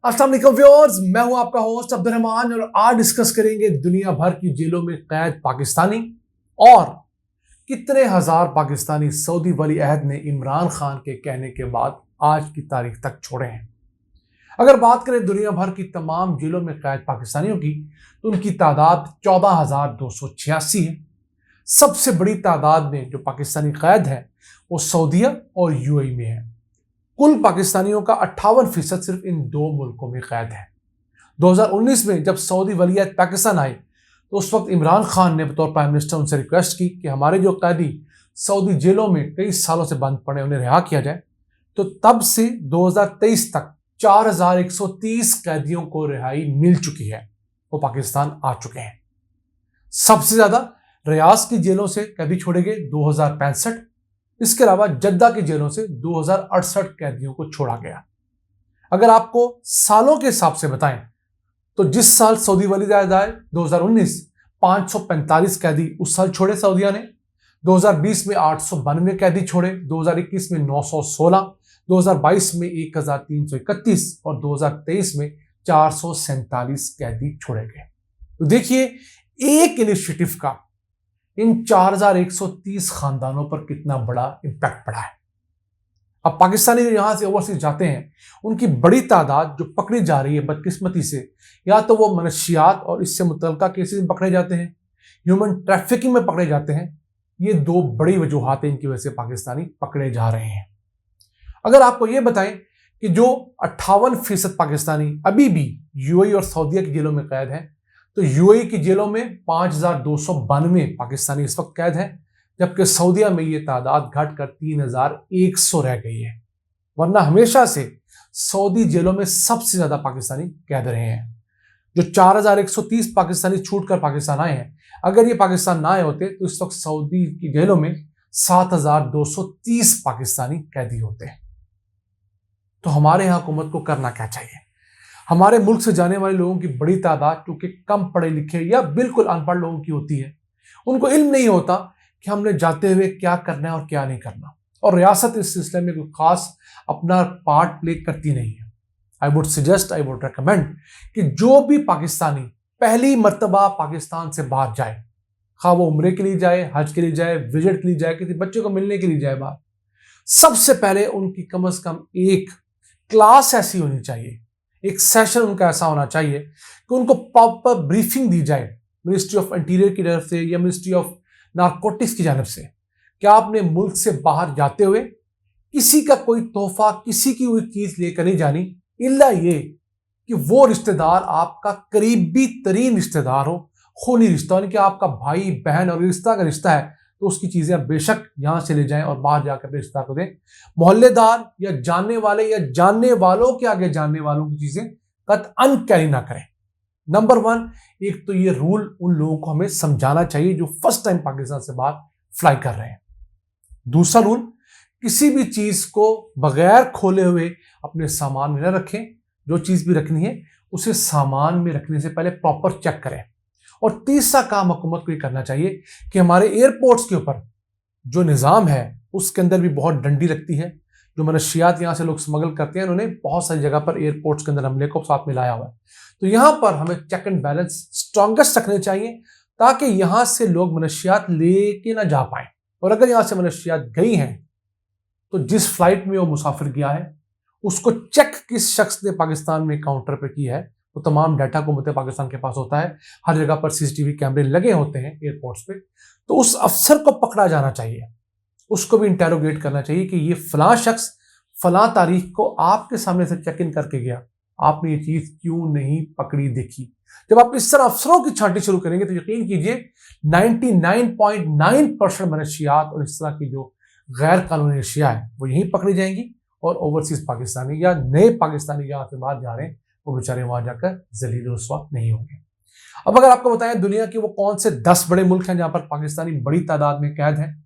अस्सलाम वालेकुम व्यूअर्स, मैं हूं आपका होस्ट अब्दुल रहमान और आज डिस्कस करेंगे दुनिया भर की जेलों में कैद पाकिस्तानी और कितने हजार पाकिस्तानी सऊदी वली अहद ने इमरान खान के कहने के बाद आज की तारीख तक छोड़े हैं। अगर बात करें दुनिया भर की तमाम जेलों में कैद पाकिस्तानियों की तो उनकी तादाद 14,286 है। सबसे बड़ी तादाद में जो पाकिस्तानी कैद है वो सऊदीया और यूएई में है। कुल पाकिस्तानियों का 58% सिर्फ इन दो मुल्कों में कैद है। 2019 में जब सऊदी वलीयत पाकिस्तान आए तो उस वक्त इमरान खान ने बतौर प्राइम मिनिस्टर उनसे रिक्वेस्ट की कि हमारे जो कैदी सऊदी जेलों में कई सालों से बंद पड़े उन्हें रिहा किया जाए। तो तब से 2023 तक 4,130 कैदियों को रिहाई मिल चुकी है, वो पाकिस्तान आ चुके हैं। सबसे ज्यादा रियाज की जेलों से कैदी छोड़े गए 2065। इसके अलावा जद्दा की जेलों से 2068 कैदियों को छोड़ा गया। अगर आपको सालों के हिसाब से बताएं तो जिस साल सऊदी वलीयत आए 2019 545 कैदी उस साल छोड़े सऊदिया ने, 2020 में 892 कैदी छोड़े, 2021 में 916, 2022 में 1331 और 2023 में 447 कैदी छोड़े गए। तो देखिए एक इनिशिएटिव का इन 4,130 खानदानों पर कितना बड़ा इंपैक्ट पड़ा है। अब पाकिस्तानी जो यहां से ओवरसीज जाते हैं उनकी बड़ी तादाद जो पकड़ी जा रही है बदकिस्मती से, या तो वो मनशियात और इससे मुतल्लिका केसेस में पकड़े जाते हैं, ह्यूमन ट्रैफिकिंग में पकड़े जाते हैं। ये दो बड़ी वजूहात हैं इनकी वजह से पाकिस्तानी पकड़े जा रहे हैं। अगर आपको ये बताएं कि जो 58% पाकिस्तानी अभी भी यूएई और सऊदीया की जेलों में कैद हैं, तो यूएई की जेलों में 5,292 पाकिस्तानी इस वक्त कैद हैं, जबकि सऊदीया में ये तादाद घटकर 3,100 रह गई है। वरना हमेशा से सऊदी जेलों में सबसे ज्यादा पाकिस्तानी कैद रहे हैं। जो 4,130 पाकिस्तानी छूटकर पाकिस्तान आए हैं, अगर ये पाकिस्तान ना आए होते तो इस वक्त सऊदी की जेलों में 7,230 पाकिस्तानी कैदी होते हैं। तो हमारे यहाँ हुकूमत को करना क्या चाहिए? हमारे मुल्क से जाने वाले लोगों की बड़ी तादाद क्योंकि कम पढ़े लिखे या बिल्कुल अनपढ़ लोगों की होती है। उनको इल्म नहीं होता कि हमने जाते हुए क्या करना है और क्या नहीं करना, और रियासत इस सिलसिले में कोई खास अपना पार्ट प्ले करती नहीं है। आई वुड रेकमेंड कि जो भी पाकिस्तानी पहली मर्तबा पाकिस्तान से बाहर जाए, खा वो उम्रे के लिए जाए, हज के लिए जाए, विजिट के लिए जाए, किसी बच्चे को मिलने के लिए जाए बाहर, सबसे पहले उनकी कम से कम एक क्लास ऐसी होनी चाहिए, एक सेशन उनका ऐसा होना चाहिए कि उनको प्रॉपर ब्रीफिंग दी जाए मिनिस्ट्री ऑफ इंटीरियर की तरफ से या मिनिस्ट्री ऑफ नारकोटिक्स की जानब से कि आपने मुल्क से बाहर जाते हुए किसी का कोई तोहफा, किसी की कोई चीज लेकर नहीं जानी, इल्ला ये कि वो रिश्तेदार आपका करीबी तरीन रिश्तेदार हो, खूनी रिश्ता, यानी कि आपका भाई बहन और रिश्ता का रिश्ता है, तो उसकी चीजें आप बेशक यहां से ले जाएं और बाहर जाकर अपने रिश्तेदार को दें। मोहल्लेदार या जानने वाले या जानने वालों के आगे जानने वालों की चीजें कतअन कैरी ना करें। नंबर 1, एक तो ये रूल उन लोगों को हमें समझाना चाहिए जो फर्स्ट टाइम पाकिस्तान से बाहर फ्लाई कर रहे हैं। दूसरा रूल, किसी भी चीज को बगैर खोले हुए अपने सामान में न रखें। जो चीज भी रखनी है उसे सामान में रखने से पहले प्रॉपर चेक करें। और तीसरा काम हुकूमत को ये करना चाहिए कि हमारे एयरपोर्ट्स के ऊपर जो निज़ाम है उसके अंदर भी बहुत डंडी लगती है। जो मनशियात यहाँ से लोग स्मगल करते हैं, उन्होंने बहुत सारी जगह पर एयरपोर्ट्स के अंदर हमले को साथ में लाया हुआ है। तो यहाँ पर हमें चेक एंड बैलेंस स्ट्रॉन्गेस्ट रखने चाहिए ताकि यहाँ से लोग मनशियात लेके ना जा पाए। और अगर यहाँ से मनशियात गई हैं तो जिस फ्लाइट में वो मुसाफिर गया है उसको चेक किस शख्स ने पाकिस्तान में काउंटर पर की है, वो तमाम डाटा हुकूमत पाकिस्तान के पास होता है। हर जगह पर सीसीटीवी कैमरे लगे होते हैं एयरपोर्ट्स पे। तो उस अफसर को पकड़ा जाना चाहिए, उसको भी इंटेरोगेट करना चाहिए कि ये फलां शख्स फलां तारीख को आपके सामने से चेक इन करके गया, आपने ये चीज क्यों नहीं पकड़ी देखी। जब आप इस तरह अफसरों की छांटी शुरू करेंगे तो यकीन कीजिए 99.9% मनशियात और इस तरह की जो गैर कानूनी अशिया है वो यहीं पकड़ी जाएंगी और ओवरसीज पाकिस्तानी या नए पाकिस्तानी जहां से बाहर जा रहे हैं वो बेचारे वहां जाकर जलील रुस्वा नहीं होंगे। अब अगर आपको बताएं दुनिया के वो कौन से 10 बड़े मुल्क हैं जहां पर पाकिस्तानी बड़ी तादाद में कैद हैं,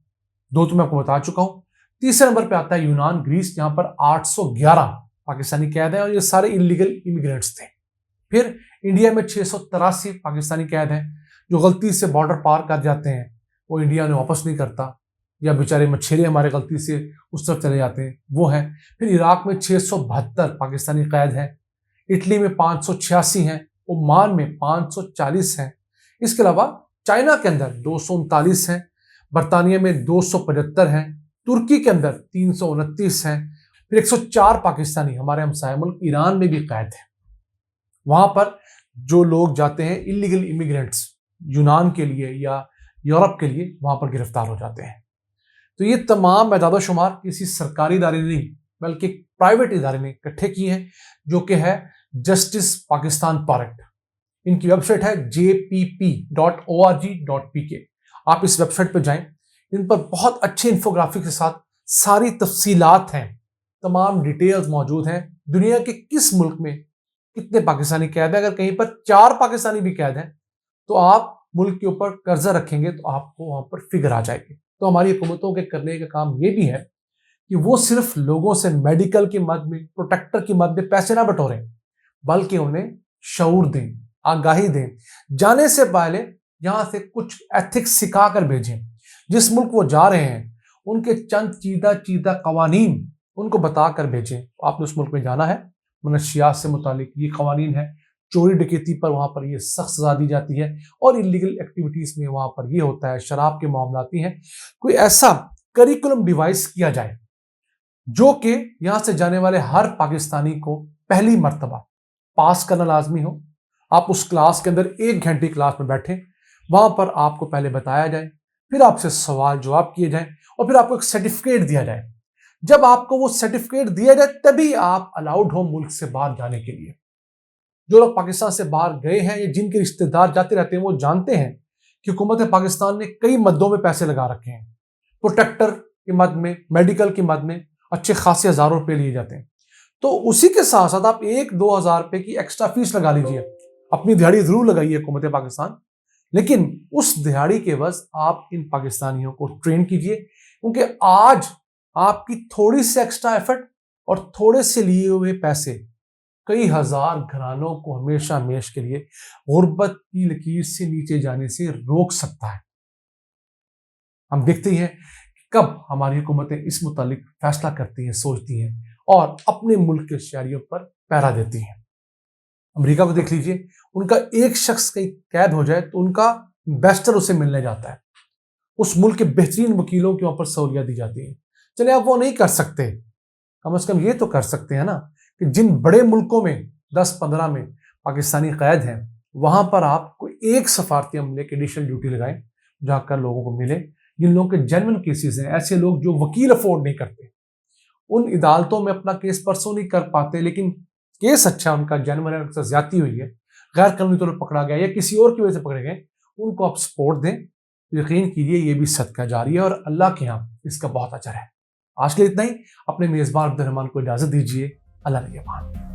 2 तो मैं आपको बता चुका हूं। तीसरे नंबर पे आता है यूनान, ग्रीस, जहां पर 811 पाकिस्तानी कैद हैं और ये सारे इलीगल इमिग्रेंट्स थे। फिर इंडिया में 683 पाकिस्तानी कैद हैं जो गलती से बॉर्डर पार कर जाते हैं, वो इंडिया में वापस नहीं करता, या बेचारे मछेरे हमारे गलती से उस तरफ चले जाते हैं, वो हैं। फिर इराक में 672 पाकिस्तानी कैद हैं। इटली में 586 हैं, ओमान में 540 हैं। इसके अलावा चाइना के अंदर 239 हैं, बरतानिया में 275 हैं, तुर्की के अंदर 329 हैं, फिर 104 पाकिस्तानी हमारे हमसाया मुल्क ईरान में भी कैद हैं। वहां पर जो लोग जाते हैं इलीगल इमिग्रेंट्स यूनान के लिए या यूरोप के लिए, वहां पर गिरफ्तार हो जाते हैं। तो ये तमाम एदाद शुमार किसी सरकारी इदारे ने नहीं बल्कि प्राइवेट इदारे ने इकट्ठे किए हैं, जो कि है जस्टिस पाकिस्तान प्रोजेक्ट। इनकी वेबसाइट है jpp.org.pk। आप इस वेबसाइट पर जाएं, इन पर बहुत अच्छे इंफोग्राफिक के साथ सारी तफसीलात हैं, तमाम डिटेल्स मौजूद हैं। दुनिया के किस मुल्क में कितने पाकिस्तानी कैद है, अगर कहीं पर 4 पाकिस्तानी भी कैद हैं तो आप मुल्क के ऊपर कर्जा रखेंगे तो आपको वहां पर फिगर आ जाएगी। तो हमारी हुकूमतों के करने का काम ये भी है कि वो सिर्फ लोगों से मेडिकल की मद में, प्रोटेक्टर की मद में पैसे ना बटोरें, बल्कि उन्हें शऊर दें, आगाही दें, जाने से पहले यहां से कुछ एथिक्स सिखा कर भेजें। जिस मुल्क वो जा रहे हैं उनके चंद चीदा कवानीन उनको बताकर भेजें। आपने उस मुल्क में जाना है, मनशियात से मुतालिक ये कवानीन है, चोरी डकैती पर वहां पर ये सख्त सजा दी जाती है, और इलीगल एक्टिविटीज में वहां पर ये होता है, शराब के मामलाती हैं। कोई ऐसा करिकुलम डिवाइस किया जाए जो कि यहां से जाने वाले हर पाकिस्तानी को पहली मर्तबा पास करना लाजमी हो। आप उस क्लास के अंदर 1 घंटे क्लास में बैठे, वहां पर आपको पहले बताया जाए, फिर आपसे सवाल जवाब किए जाए और फिर आपको एक सर्टिफिकेट दिया जाए। जब आपको वो सर्टिफिकेट दिया जाए तभी आप अलाउड हो मुल्क से बाहर जाने के लिए। जो लोग पाकिस्तान से बाहर गए हैं या जिनके रिश्तेदार जाते रहते हैं वो जानते हैं कि हुकूमत पाकिस्तान ने कई मद्दों में पैसे लगा रखे हैं। प्रोटेक्टर की मद में, मेडिकल की मद में अच्छे खासे हजारों रुपए लिए जाते हैं। तो उसी के साथ साथ आप 1-2 हजार रुपए की एक्स्ट्रा फीस लगा लीजिए, अपनी दिहाड़ी जरूर लगाइए हुकूमत पाकिस्तान, लेकिन उस दिहाड़ी के बस आप इन पाकिस्तानियों को ट्रेन कीजिए, क्योंकि आज आपकी थोड़ी सी एक्स्ट्रा एफर्ट और थोड़े से लिए हुए पैसे कई हजार घरानों को हमेशा हमेश के लिए गुर्बत की लकीर से नीचे जाने से रोक सकता है। हम देखते ही हैं कि कब हमारी हुकूमतें इस मुतालिक फैसला करती हैं, सोचती हैं और अपने मुल्क के शहरियों पर पहरा देती हैं। अमेरिका को देख लीजिए, उनका एक शख्स कहीं कैद हो जाए तो उनका एम्बेसडर उसे मिलने जाता है, उस मुल्क के बेहतरीन वकीलों के ऊपर सहूलियत दी जाती है। चले आप वो नहीं कर सकते, कम से कम ये तो कर सकते हैं ना कि जिन बड़े मुल्कों में 10-15 में पाकिस्तानी कैद हैं, वहां पर आप कोई एक सफारती अमले की एडिशनल ड्यूटी लगाएं, जाकर लोगों को मिले। जिन लोगों के जेन्युइन केसेस हैं, ऐसे लोग जो वकील अफोर्ड नहीं करते, उन अदालतों में अपना केस परसों नहीं कर पाते, लेकिन केस अच्छा उनका जेन्युइन है, उनसे ज्यादती हुई है, गैर कानूनी तौर पर पकड़ा गया या किसी और की वजह से पकड़े गए, उनको आप सपोर्ट दें। यकीन कीजिए ये भी सदका जारी है और अल्लाह के यहाँ इसका बहुत अजर है। आज के लिए इतना ही। अपने मेजबान अब्दुल रहमान को इजाजत दीजिए। अल्लाह निगहबान।